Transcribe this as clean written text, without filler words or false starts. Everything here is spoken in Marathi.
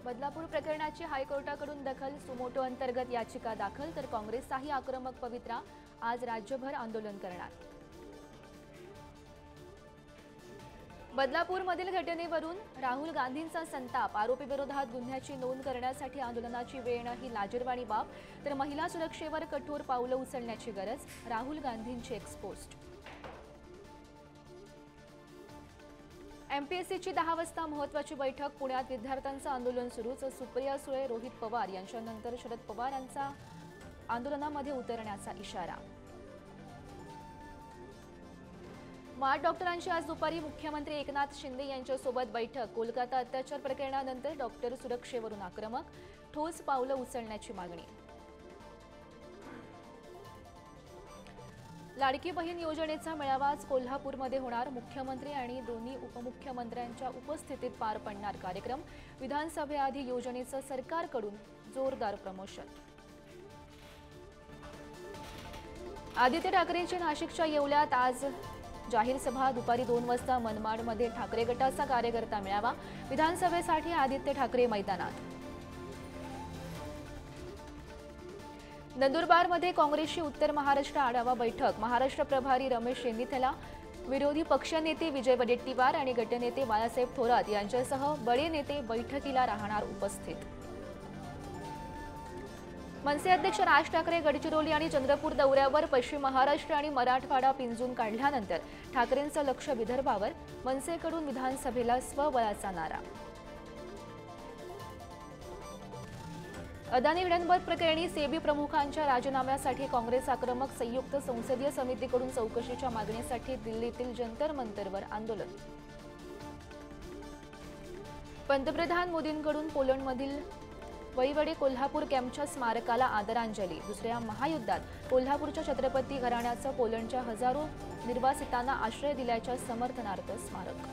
बदलापूर प्रकरणाची हायकोर्टाकडून दखल, सुमोटो अंतर्गत याचिका दाखल, तर काँग्रेसचाही आक्रमक पवित्रा, आज राज्यभर आंदोलन करणार। बदलापूरमधील घटनेवरून राहुल गांधींचा संताप, आरोपी विरोधात गुन्ह्याची नोंद करण्यासाठी आंदोलनाची वेळ ही लाजिरवाणी बाब, तर महिला सुरक्षेवर कठोर पावलं उचलण्याची गरज, राहुल गांधींची एक्सपोस्ट। एमपीएससीची 10 वाजता महत्त्वाची बैठक, पुण्यात विद्यार्थ्यांचं आंदोलन सुरूच, सुप्रिया सुळे, रोहित पवार यांच्यानंतर शरद पवार यांचा आंदोलनामध्ये उतरण्याचा इशारा। माठ डॉक्टरांची आज दुपारी मुख्यमंत्री एकनाथ शिंदे यांच्यासोबत बैठक, कोलकाता अत्याचार प्रकरणानंतर डॉक्टर सुरक्षेवरून आक्रमक, ठोस पावलं उचलण्याची मागणी। लाडकी बहीण योजनेचा मेळावा आज कोल्हापूरमध्ये होणार, मुख्यमंत्री आणि दोन्ही उपमुख्यमंत्र्यांच्या उपस्थितीत पार पडणार कार्यक्रम, विधानसभेआधी योजनेचं सरकारकडून जोरदार प्रमोशन। आदित्य ठाकरेंची नाशिकच्या येवल्यात आज जाहीर सभा, दुपारी 2 वाजता मनमाडमध्ये ठाकरे गटाचा कार्यकर्ता मेळावा, विधानसभेसाठी आदित्य ठाकरे मैदानात। नंदुरबारमध्ये काँग्रेसची उत्तर महाराष्ट्र आढावा बैठक, महाराष्ट्र प्रभारी रमेश शेन्नीथला, विरोधी पक्षनेते विजय वडेट्टीवार आणि गटनेते बाळासाहेब थोरात यांच्यासह बडे नेते बैठकीला राहणार उपस्थित। मनसे अध्यक्ष राज ठाकरे गडचिरोली आणि चंद्रपूर दौऱ्यावर, पश्चिम महाराष्ट्र आणि मराठवाडा पिंजून काढल्यानंतर ठाकरेंचं लक्ष विदर्भावर, मनसेकडून विधानसभेला स्वबळाचा नारा। अदानी हिडनबर्ग प्रकरणी सेबी प्रमुखांच्या राजीनाम्यासाठी काँग्रेस आक्रमक, संयुक्त संसदीय समितीकडून चौकशीच्या मागणीसाठी दिल्लीतील जंतर मंतरवर आंदोलन। पंतप्रधान मोदींकडून पोलंडमधील वैवडे कोल्हापूर कॅम्पच्या स्मारकाला आदरांजली, दुसऱ्या महायुद्धात कोल्हापूरच्या छत्रपती घराण्याचं पोलंडच्या हजारो निर्वासितांना आश्रय दिल्याच्या समर्थनार्थ स्मारक।